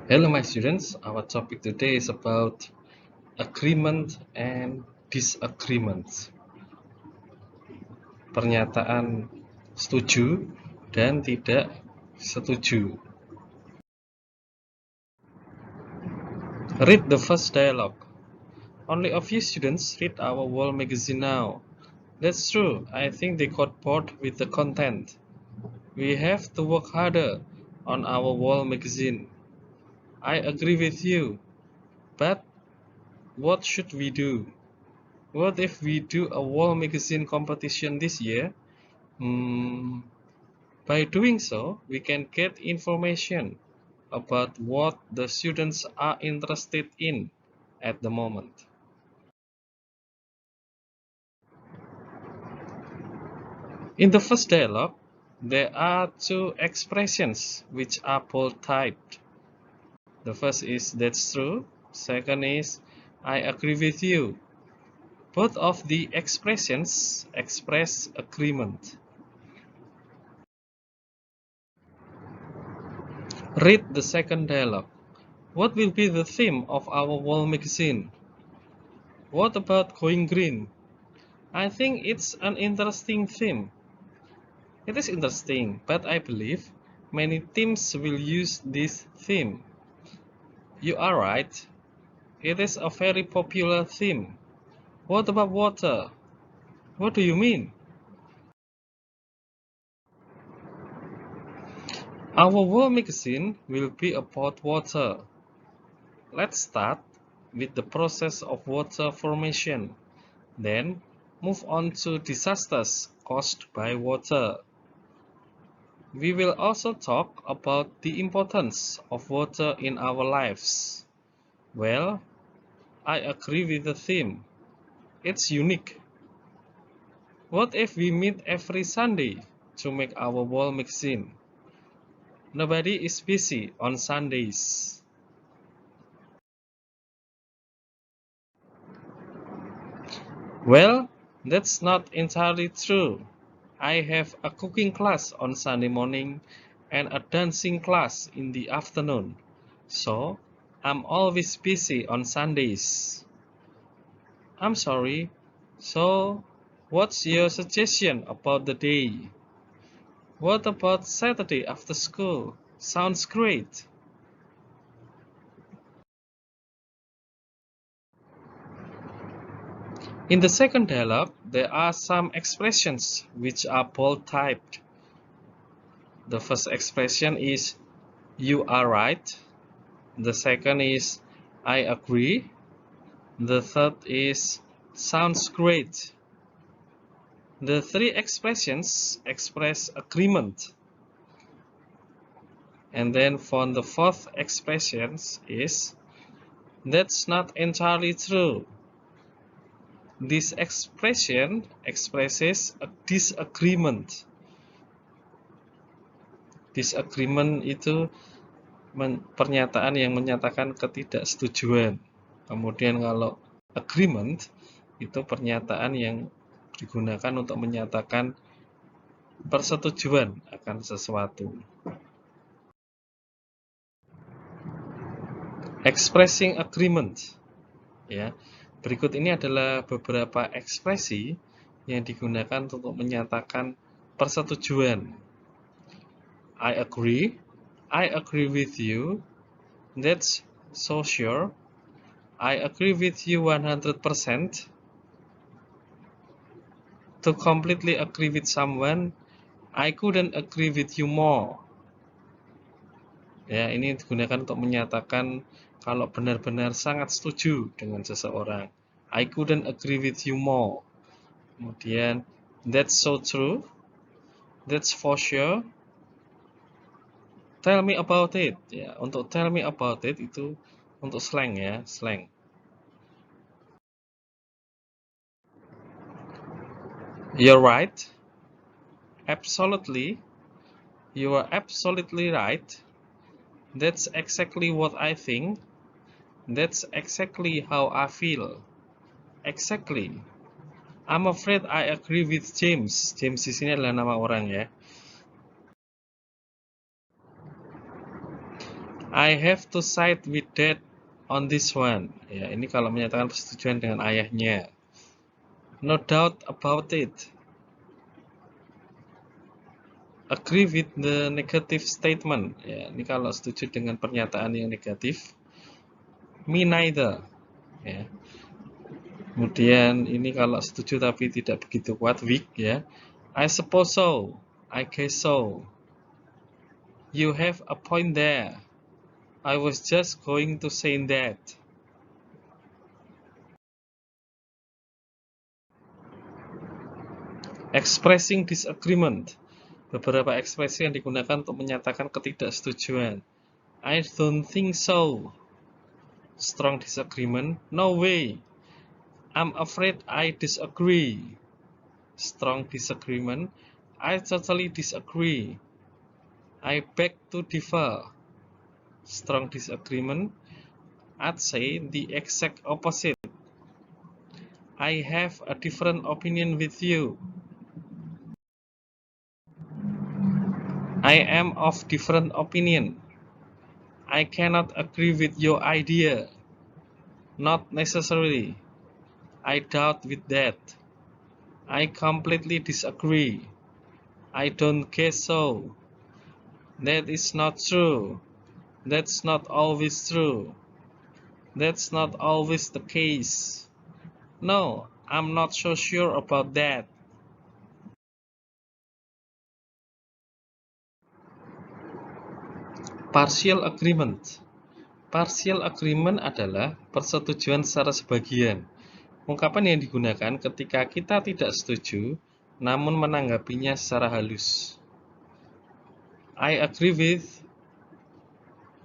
Hello my students, our topic today is about agreement and disagreement. Pernyataan setuju dan tidak setuju. Read the first dialogue. Only a few students read our wall magazine now. That's true, I think they got bored with the content. We have to work harder on our wall magazine. I agree with you, but what should we do? What if we do a wall magazine competition this year? By doing so, we can get information about what the students are interested in at the moment. In the first dialogue, there are two expressions which are bold typed. The first is "that's true", second is "I agree with you". Both of the expressions express agreement. Read the second dialogue. What will be the theme of our wall magazine? What about going green? I think it's an interesting theme. It is interesting, but I believe many teams will use this theme. You are right. It is a very popular theme. What about water? What do you mean? Our wall magazine will be about water. Let's start with the process of water formation, then move on to disasters caused by water. We will also talk about the importance of water in our lives. Well, I agree with the theme. It's unique. What if we meet every Sunday to make our wall magazine? Nobody is busy on Sundays. Well, that's not entirely true. I have a cooking class on Sunday morning and a dancing class in the afternoon, so I'm always busy on Sundays. I'm sorry, so what's your suggestion about the day? What about Saturday after school? Sounds great. In the second dialogue, there are some expressions which are bold typed. The first expression is "you are right". The second is "I agree". The third is "sounds great". The three expressions express agreement. And then for the fourth expression is "that's not entirely true". This expression expresses a disagreement. Disagreement itu pernyataan yang menyatakan ketidaksetujuan. Kemudian kalau agreement itu pernyataan yang digunakan untuk menyatakan persetujuan akan sesuatu. Expressing agreement. Ya. Berikut ini adalah beberapa ekspresi yang digunakan untuk menyatakan persetujuan. I agree with you, that's so sure, I agree with you 100%, to completely agree with someone, I couldn't agree with you more. Ya, ini digunakan untuk menyatakan kalau benar-benar sangat setuju dengan seseorang. I couldn't agree with you more. Kemudian, that's so true, that's for sure, tell me about it. Ya, untuk tell me about it itu untuk slang ya, slang. You're right. Absolutely. You are absolutely right. That's exactly what I think. That's exactly how I feel. Exactly. I'm afraid I agree with James. James di sini adalah nama orang ya. I have to side with dad on this one. Ya, ini kalau menyatakan persetujuan dengan ayahnya. No doubt about it. Agree with the negative statement. Ya, ini kalau setuju dengan pernyataan yang negatif. Me neither. Ya. Kemudian ini kalau setuju tapi tidak begitu kuat, weak ya. I suppose so. I guess so. You have a point there. I was just going to say that. Expressing disagreement. Beberapa ekspresi yang digunakan untuk menyatakan ketidaksetujuan. I don't think so. Strong disagreement. No way. I'm afraid I disagree. Strong disagreement. I totally disagree. I beg to differ. Strong disagreement. I'd say the exact opposite. I have a different opinion with you. I am of different opinion. I cannot agree with your idea. Not necessarily. I doubt with that. I completely disagree. I don't guess so. That is not true. That's not always true. That's not always the case. No, I'm not so sure about that. Partial agreement. Partial agreement adalah persetujuan secara sebagian. Ungkapan yang digunakan ketika kita tidak setuju, namun menanggapinya secara halus. I agree with,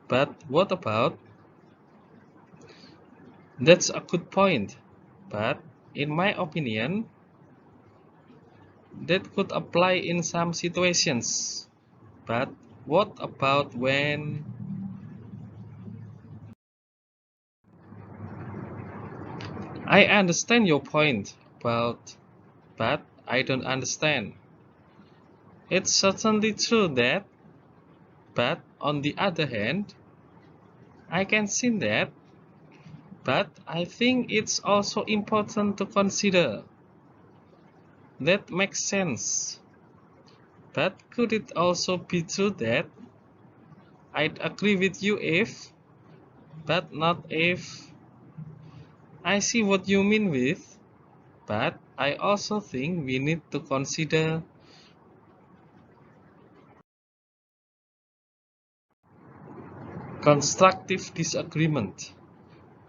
but what about? That's a good point, but in my opinion, that could apply in some situations. But what about when? I understand your point about, but I don't understand. It's certainly true that, but on the other hand, I can see that, but I think it's also important to consider. That makes sense. But could it also be true that I'd agree with you if, but not if? I see what you mean with, but I also think we need to consider. Constructive disagreement.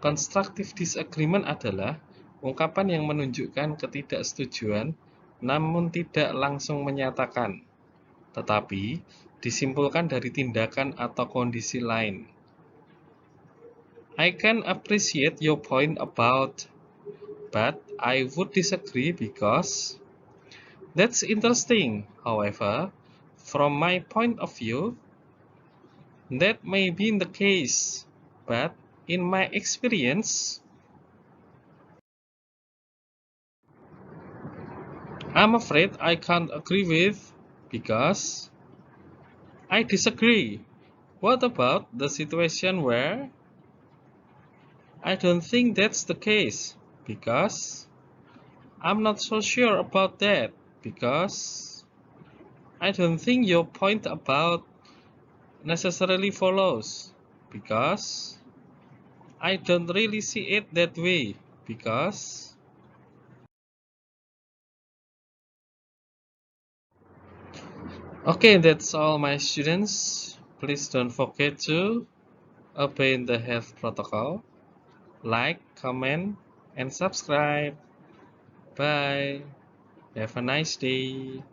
Constructive disagreement adalah ungkapan yang menunjukkan ketidaksetujuan namun tidak langsung menyatakan, tetapi disimpulkan dari tindakan atau kondisi lain. I can appreciate your point about, but I would disagree because. That's interesting, however, from my point of view, that may be the case, but in my experience, I'm afraid I can't agree with because I disagree. What about the situation where? I don't think that's the case because I'm not so sure about that because I don't think your point about necessarily follows because I don't really see it that way because. Okay, that's all my students. Please don't forget to obey the health protocol, like, comment, and subscribe. Bye. Have a nice day.